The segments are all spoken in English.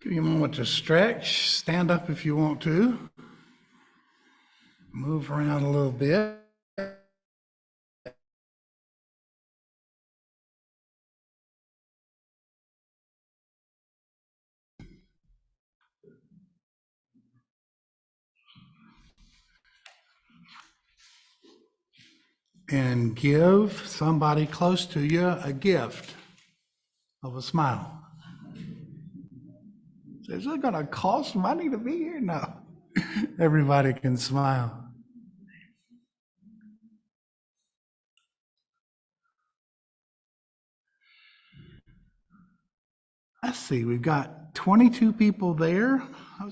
Give you a moment to stretch, stand up if you want to, move around a little bit. And give somebody close to you a gift of a smile. Is it going to cost money to be here? No. Everybody can smile. Let's see, we've got 22 people there.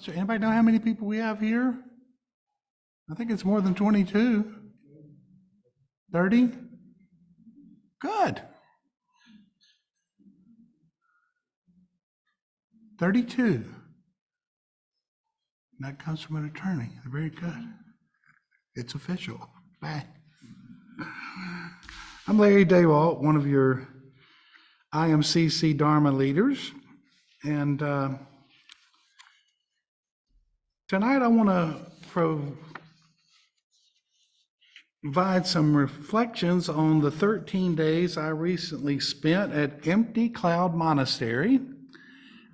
Anybody know how many people we have here? I think it's more than 22. 30? Good. 32. That comes from an attorney. Very good. It's official. Bye. I'm Larry Dawalt, one of your IMCC Dharma leaders. And tonight I want to provide some reflections on the 13 days I recently spent at Empty Cloud Monastery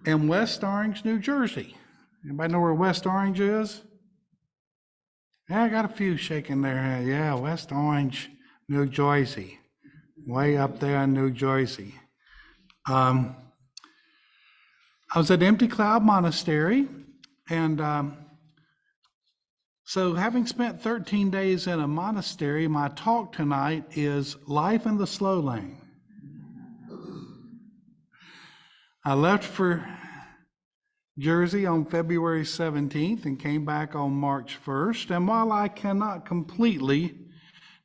in West Orange, New Jersey. Anybody know where West Orange is? Yeah, I got a few shaking their head. Yeah, West Orange, New Jersey, way up there in New Jersey. I was at Empty Cloud Monastery, and so having spent 13 days in a monastery, my talk tonight is Life in the Slow Lane. I left for Jersey on February 17th and came back on March 1st. And while I cannot completely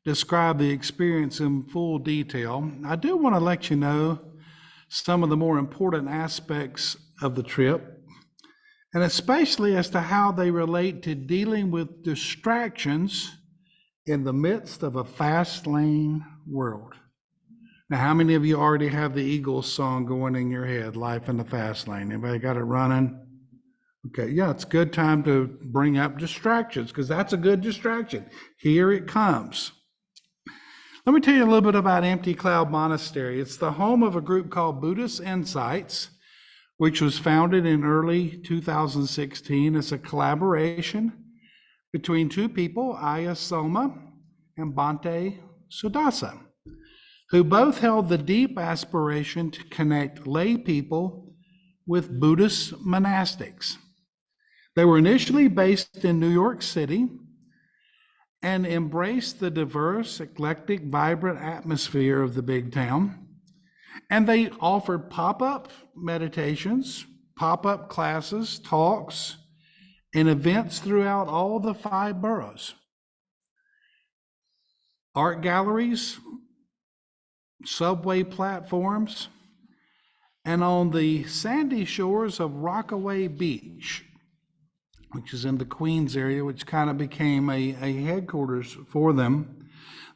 describe the experience in full detail, I do want to let you know some of the more important aspects of the trip, and especially as to how they relate to dealing with distractions in the midst of a fast lane world. Now, how many of you already have the Eagles song going in your head, Life in the Fast Lane? Anybody got it running? Okay, yeah, it's a good time to bring up distractions because that's a good distraction. Here it comes. Let me tell you a little bit about Empty Cloud Monastery. It's the home of a group called Buddhist Insights, which was founded in early 2016 as a collaboration between two people, Aya Soma and Bhante Sudasa, who both held the deep aspiration to connect lay people with Buddhist monastics. They were initially based in New York City and embraced the diverse, eclectic, vibrant atmosphere of the big town. And they offered pop-up meditations, pop-up classes, talks, and events throughout all the 5 boroughs. Art galleries, subway platforms, and on the sandy shores of Rockaway Beach, which is in the Queens area, which kind of became a headquarters for them.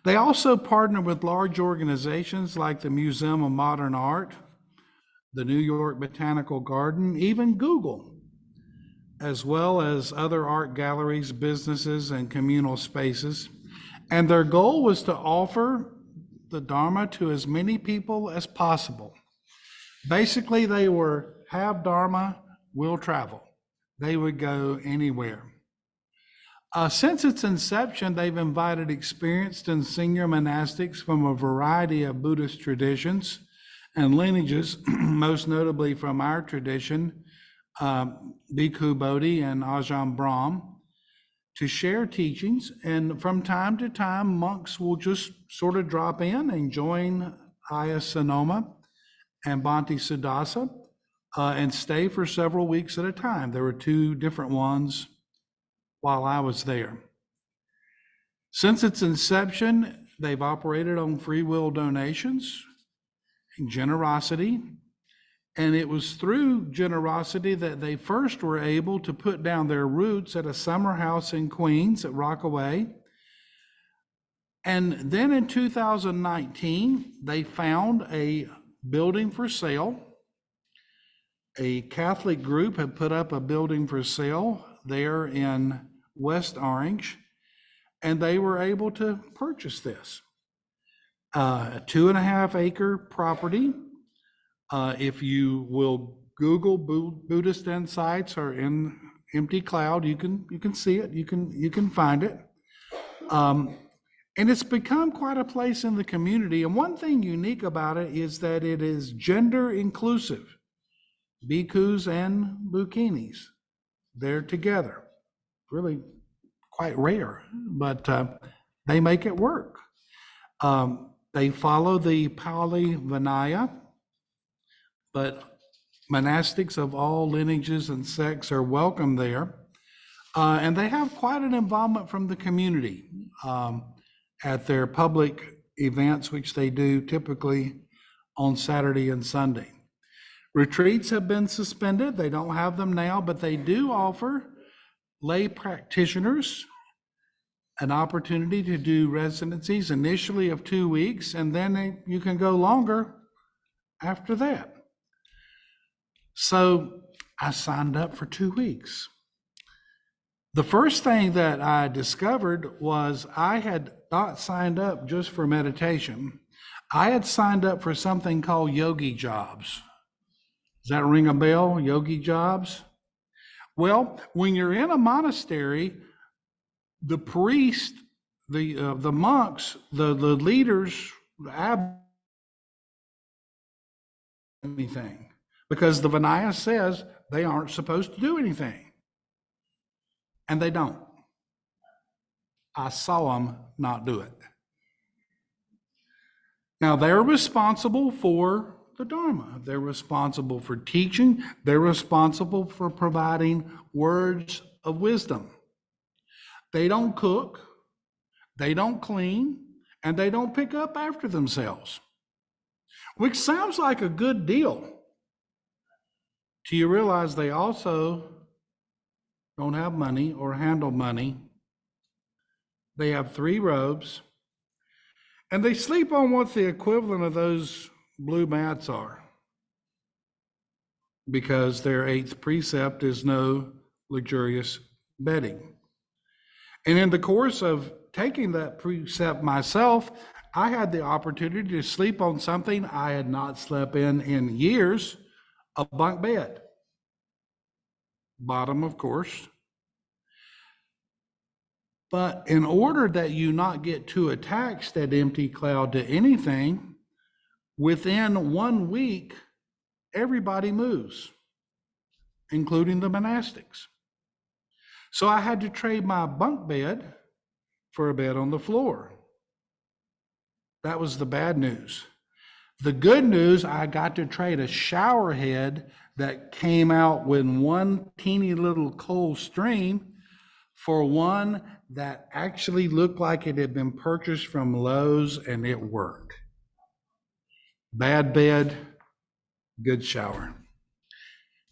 They also partnered with large organizations like the Museum of Modern Art, the New York Botanical Garden, even Google, as well as other art galleries, businesses, and communal spaces. And their goal was to offer the Dharma to as many people as possible. Basically, they were, have Dharma, will travel. They would go anywhere. Since its inception, they've invited experienced and senior monastics from a variety of Buddhist traditions and lineages, most notably from our tradition, Bhikkhu Bodhi and Ajahn Brahm, to share teachings. And from time to time, monks will just sort of drop in and join Aya Sonoma and Bhante Sudasa and stay for several weeks at a time. There were 2 different ones while I was there. Since its inception, they've operated on free will donations and generosity. And it was through generosity that they first were able to put down their roots at a summer house in Queens at Rockaway. And then in 2019, they found a building for sale. a Catholic group had put up a building for sale there in West Orange, and they were able to purchase this. A 2.5 acre property. If you will Google Buddhist Insights or in Empty Cloud, you can see it. You can find it. And it's become quite a place in the community. And one thing unique about it is that it is gender inclusive. Bhikkhus and Bukinis, they're together. Really quite rare, but they make it work. They follow the Pali Vinaya, but monastics of all lineages and sects are welcome there. And they have quite an involvement from the community at their public events, which they do typically on Saturday and Sunday. Retreats have been suspended. They don't have them now, but they do offer lay practitioners an opportunity to do residencies initially of 2 weeks, and then you can go longer after that. So I signed up for 2 weeks. The first thing that I discovered was I had not signed up just for meditation. I had signed up for something called yogi jobs. Does that ring a bell, yogi jobs? Well, when you're in a monastery, the priest, the monks, the leaders, the abbot, anything, because the Vinaya says they aren't supposed to do anything, and they don't. I saw them not do it. Now they're responsible for the Dharma. They're responsible for teaching. They're responsible for providing words of wisdom. They don't cook, they don't clean, and they don't pick up after themselves, which sounds like a good deal till you realize they also don't have money or handle money. They have 3 robes, and they sleep on what the equivalent of those blue mats are, because their 8th precept is no luxurious bedding. And in the course of taking that precept myself, I had the opportunity to sleep on something I had not slept in years, a bunk bed. Bottom, of course. But in order that you not get too attached at Empty Cloud to anything, within 1 week, everybody moves, including the monastics. So I had to trade my bunk bed for a bed on the floor. That was the bad news. The good news, I got to trade a shower head that came out with one teeny little cold stream for one that actually looked like it had been purchased from Lowe's, and it worked. Bad bed, good shower.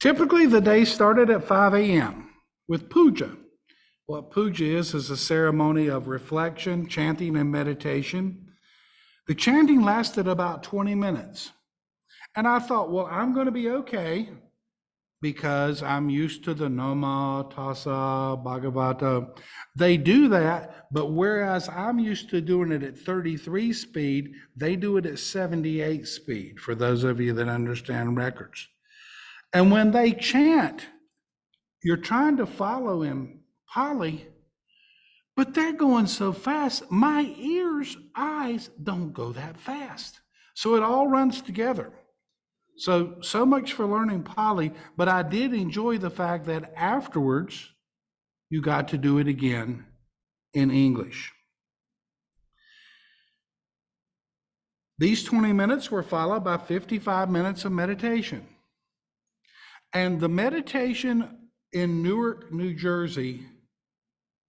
Typically, the day started at 5 a.m. with puja. What puja is a ceremony of reflection, chanting, and meditation. The chanting lasted about 20 minutes. And I thought, well, I'm going to be okay because I'm used to the Nama, Tassa, Bhagavata. They do that, but whereas I'm used to doing it at 33 speed, they do it at 78 speed, for those of you that understand records. And when they chant, you're trying to follow in Pali, but they're going so fast, my eyes don't go that fast. So it all runs together. So much for learning Pali, but I did enjoy the fact that afterwards, you got to do it again in English. These 20 minutes were followed by 55 minutes of meditation. And the meditation in Newark, New Jersey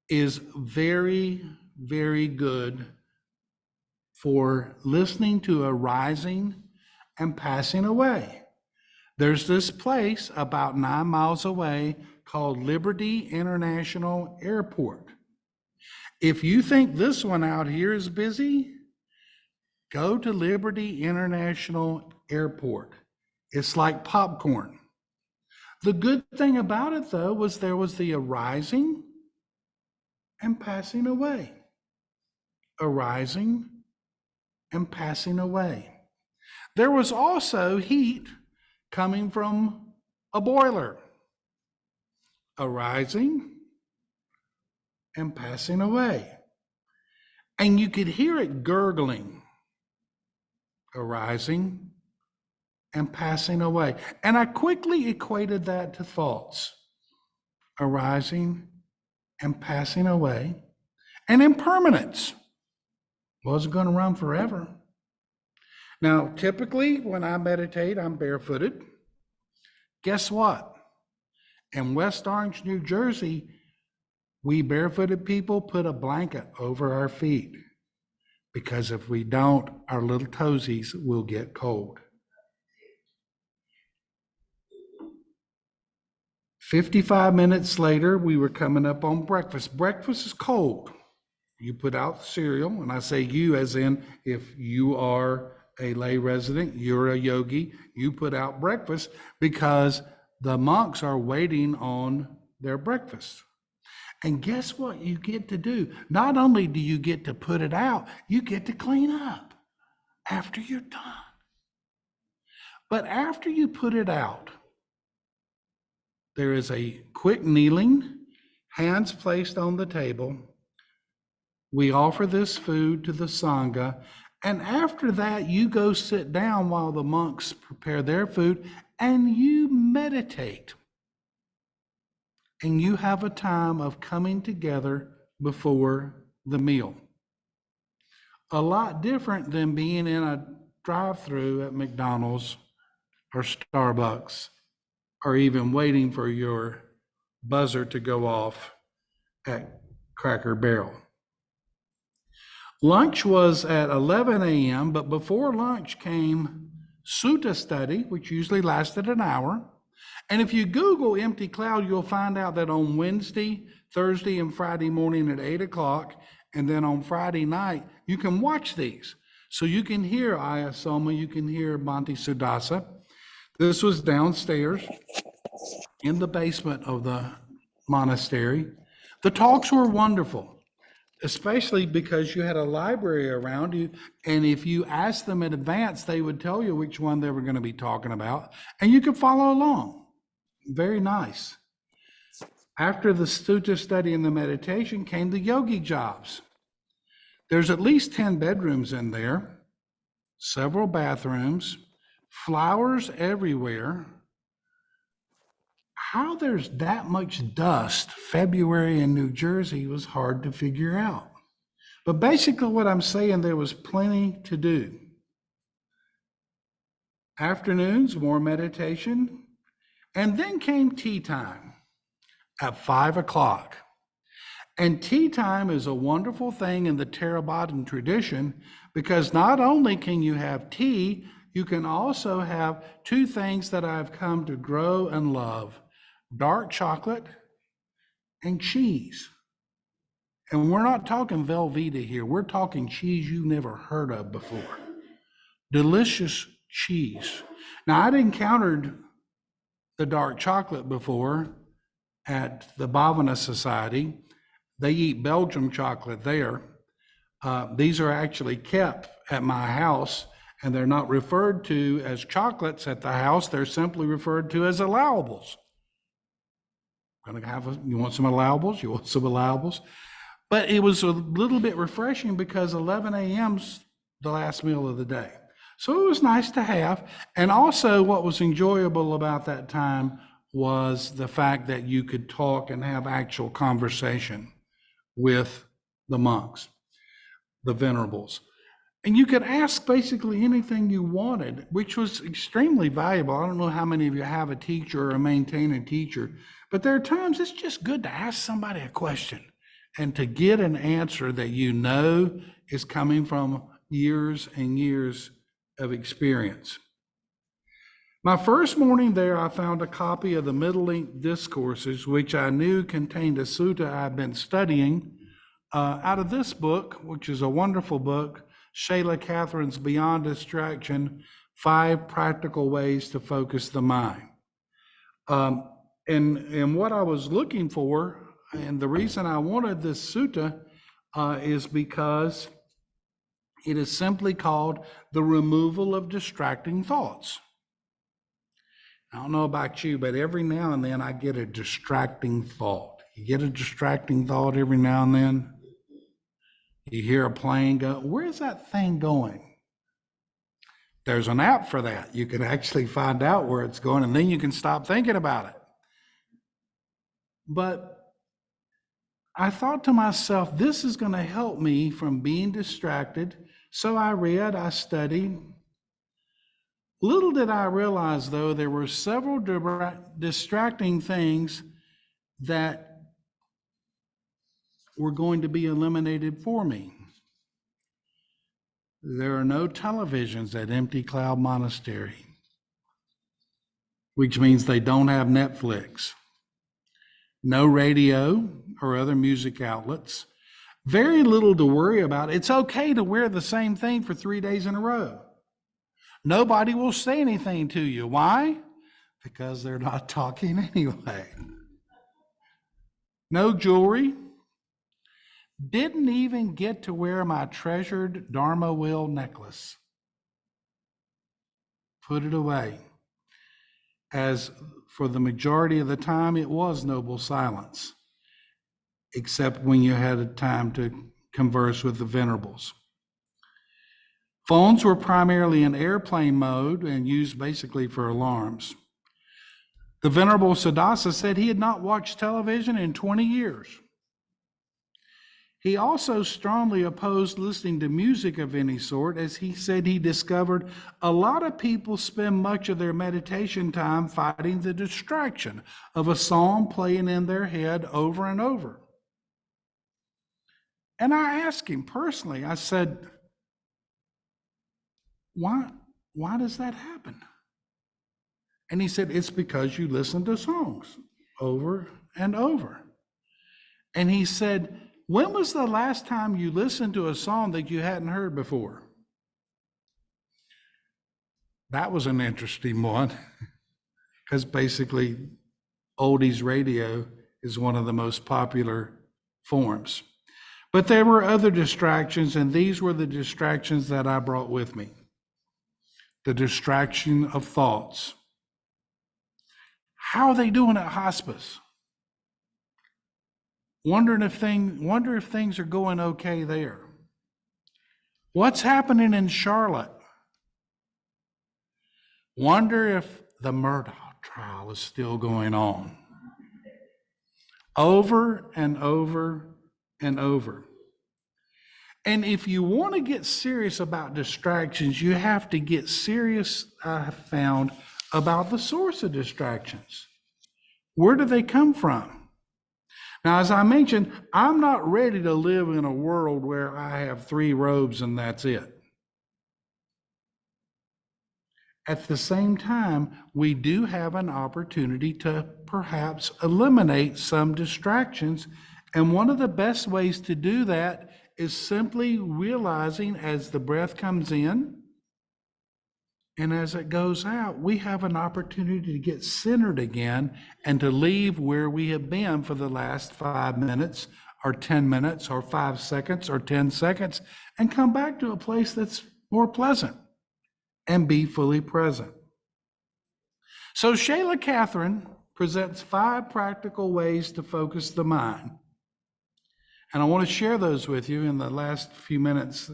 is very, very good for listening to a rising and passing away. There's this place about 9 miles away called Liberty International Airport. If you think this one out here is busy, go to Liberty International Airport. It's like popcorn. The good thing about it, though, was there was the arising and passing away. Arising and passing away. There was also heat coming from a boiler. Arising and passing away. And you could hear it gurgling. Arising and passing away. And I quickly equated that to thoughts. Arising and passing away. And impermanence. Wasn't going to run forever. Now, typically when I meditate, I'm barefooted. Guess what? In West Orange, New Jersey, we barefooted people put a blanket over our feet, because if we don't, our little toesies will get cold. 55 minutes later, we were coming up on breakfast. Breakfast is cold. You put out the cereal, and I say you as in if you are a lay resident, you're a yogi, you put out breakfast because the monks are waiting on their breakfast. And guess what you get to do? Not only do you get to put it out, you get to clean up after you're done. But after you put it out, there is a quick kneeling, hands placed on the table. We offer this food to the Sangha, and after that, you go sit down while the monks prepare their food, and you meditate. And you have a time of coming together before the meal. A lot different than being in a drive-through at McDonald's or Starbucks, or even waiting for your buzzer to go off at Cracker Barrel. Lunch was at 11 a.m., but before lunch came sutta study, which usually lasted an hour. And if you Google Empty Cloud, you'll find out that on Wednesday, Thursday, and Friday morning at 8 o'clock, and then on Friday night, you can watch these. So you can hear Ayasoma, you can hear Bhante Sudasa. This was downstairs in the basement of the monastery. The talks were wonderful, especially because you had a library around you, and if you asked them in advance, they would tell you which one they were going to be talking about, and you could follow along. Very nice. After the sutta study and the meditation came the yogi jobs. There's at least 10 bedrooms in there, several bathrooms, flowers everywhere. How there's that much dust February in New Jersey was hard to figure out. But basically what I'm saying, there was plenty to do. Afternoons, more meditation. And then came tea time at 5 o'clock. And tea time is a wonderful thing in the Theravadan tradition, because not only can you have tea, you can also have two things that I've come to grow and love: dark chocolate and cheese. And we're not talking Velveeta here. We're talking cheese you've never heard of before. Delicious cheese. Now, I'd encountered the dark chocolate before at the Bhavana Society. They eat Belgium chocolate there. These are actually kept at my house, and they're not referred to as chocolates at the house. They're simply referred to as allowables. You want some allowables? You want some allowables? But it was a little bit refreshing because 11 a.m.'s the last meal of the day. So it was nice to have. And also what was enjoyable about that time was the fact that you could talk and have actual conversation with the monks, the venerables. And you could ask basically anything you wanted, which was extremely valuable. I don't know how many of you have a teacher or maintain a teacher, but there are times it's just good to ask somebody a question and to get an answer that you know is coming from years and years of experience. My first morning there, I found a copy of the Middle-length Discourses, which I knew contained a sutta I've been studying out of this book, which is a wonderful book, Shayla Catherine's Beyond Distraction, 5 Practical Ways to Focus the Mind. Um, and what I was looking for, and the reason I wanted this sutta, is because it is simply called the removal of distracting thoughts. I don't know about you, but every now and then I get a distracting thought. You get a distracting thought every now and then. You hear a plane go, where's that thing going? There's an app for that. You can actually find out where it's going, and then you can stop thinking about it. But I thought to myself, this is going to help me from being distracted. So I read, I studied. Little did I realize, though, there were several distracting things that were going to be eliminated for me. There are no televisions at Empty Cloud Monastery, which means they don't have Netflix. No radio or other music outlets. Very little to worry about. It's okay to wear the same thing for 3 days in a row. Nobody will say anything to you. Why? Because they're not talking anyway. No jewelry. Didn't even get to wear my treasured Dharma wheel necklace. Put it away. As for the majority of the time, it was noble silence, except when you had a time to converse with the venerables. Phones were primarily in airplane mode and used basically for alarms. The Venerable Siddhasa said he had not watched television in 20 years. He also strongly opposed listening to music of any sort, as he said he discovered a lot of people spend much of their meditation time fighting the distraction of a song playing in their head over and over. And I asked him personally, I said, why does that happen? And he said, it's because you listen to songs over and over. And he said, when was the last time you listened to a song that you hadn't heard before? That was an interesting one, because basically oldies radio is one of the most popular forms. But there were other distractions, and these were the distractions that I brought with me. The distraction of thoughts. How are they doing at hospice? Wonder if things are going okay there. What's happening in Charlotte? Wonder if the Murdoch trial is still going on. Over and over and over. And if you want to get serious about distractions, you have to get serious, I have found, about the source of distractions. Where do they come from? Now, as I mentioned, I'm not ready to live in a world where I have 3 robes and that's it. At the same time, we do have an opportunity to perhaps eliminate some distractions. And one of the best ways to do that is simply realizing as the breath comes in and as it goes out, we have an opportunity to get centered again and to leave where we have been for the last 5 minutes or 10 minutes or 5 seconds or 10 seconds and come back to a place that's more pleasant and be fully present. So Shayla Catherine presents 5 practical ways to focus the mind. And I want to share those with you in the last few minutes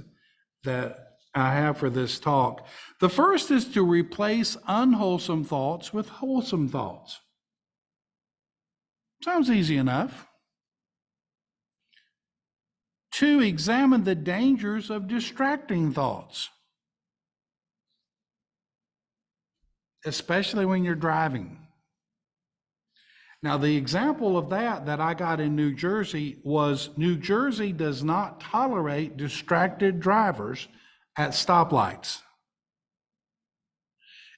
that I have for this talk. The first is to replace unwholesome thoughts with wholesome thoughts. Sounds easy enough. 2, examine the dangers of distracting thoughts, especially when you're driving. Now, the example of that I got in New Jersey was New Jersey does not tolerate distracted drivers at stoplights.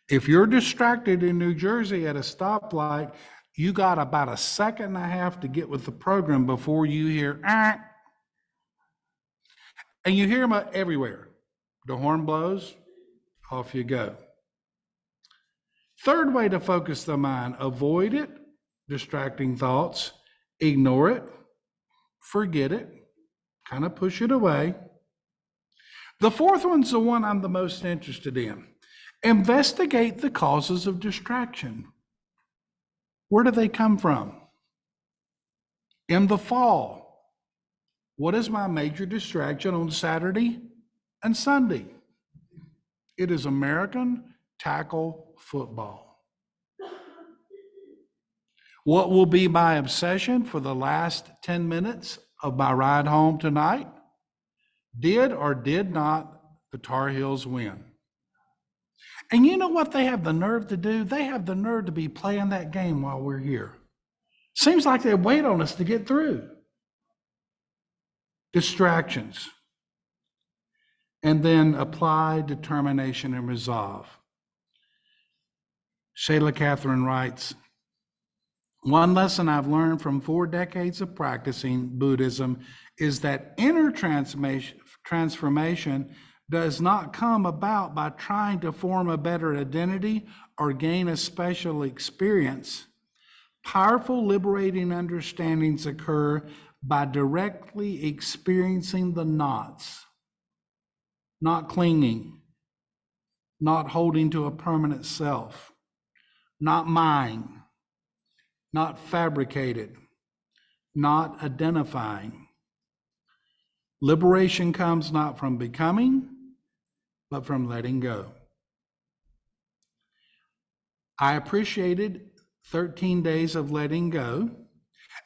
If you're distracted in New Jersey at a stoplight, you got about 1.5 seconds to get with the program before you hear, ah. And you hear them everywhere. The horn blows, off you go. Third way to focus the mind: avoid it, distracting thoughts, ignore it, forget it, kind of push it away. The fourth one's the one I'm the most interested in. Investigate the causes of distraction. Where do they come from? In the fall, what is my major distraction on Saturday and Sunday? It is American tackle football. What will be my obsession for the last 10 minutes of my ride home tonight? Did or did not the Tar Heels win? And you know what they have the nerve to do? They have the nerve to be playing that game while we're here. Seems like they wait on us to get through. Distractions. And then apply determination and resolve. Shayla Catherine writes, one lesson I've learned from 4 decades of practicing Buddhism is that inner transformation does not come about by trying to form a better identity or gain a special experience. Powerful, liberating understandings occur by directly experiencing the knots, not clinging, not holding to a permanent self, not mine, not fabricated, not identifying. Liberation comes not from becoming, but from letting go. I appreciated 13 days of letting go,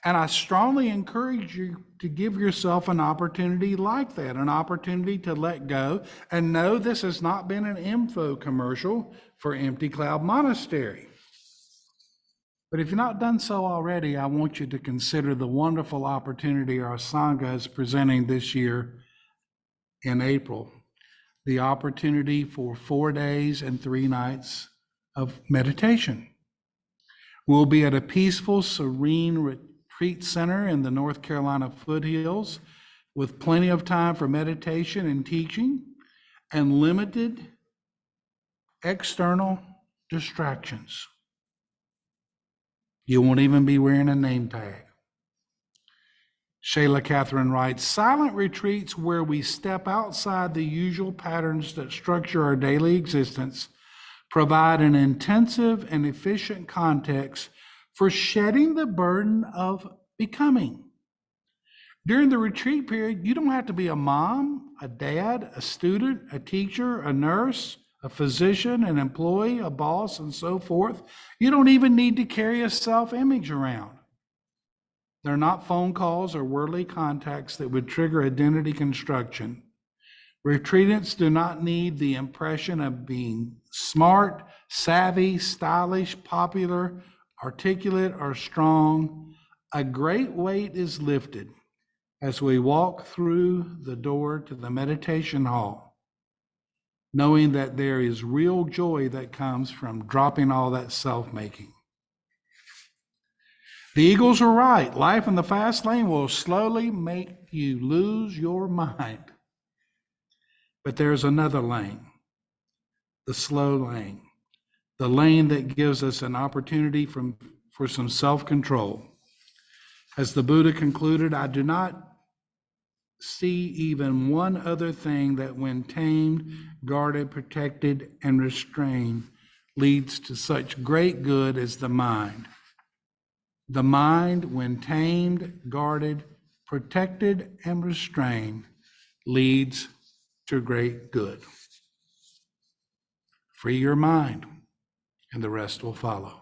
and I strongly encourage you to give yourself an opportunity like that, an opportunity to let go. And no, this has not been an info commercial for Empty Cloud Monastery. But if you've not done so already, I want you to consider the wonderful opportunity our Sangha is presenting this year in April, the opportunity for 4 days and 3 nights of meditation. We'll be at a peaceful, serene retreat center in the North Carolina foothills with plenty of time for meditation and teaching and limited external distractions. You won't even be wearing a name tag. Shayla Catherine writes, silent retreats where we step outside the usual patterns that structure our daily existence provide an intensive and efficient context for shedding the burden of becoming. During the retreat period, you don't have to be a mom, a dad, a student, a teacher, a nurse, a physician, an employee, a boss, and so forth. You don't even need to carry a self-image around. They're not phone calls or worldly contacts that would trigger identity construction. Retreatants do not need the impression of being smart, savvy, stylish, popular, articulate, or strong. A great weight is lifted as we walk through the door to the meditation hall, knowing that there is real joy that comes from dropping all that self-making. The Eagles are right. Life in the fast lane will slowly make you lose your mind. But there's another lane, the slow lane, the lane that gives us an opportunity for some self-control. As the Buddha concluded, I do not see even one other thing that when tamed, guarded, protected, and restrained leads to such great good as the mind. The mind, when tamed, guarded, protected, and restrained, leads to great good. Free your mind, and the rest will follow.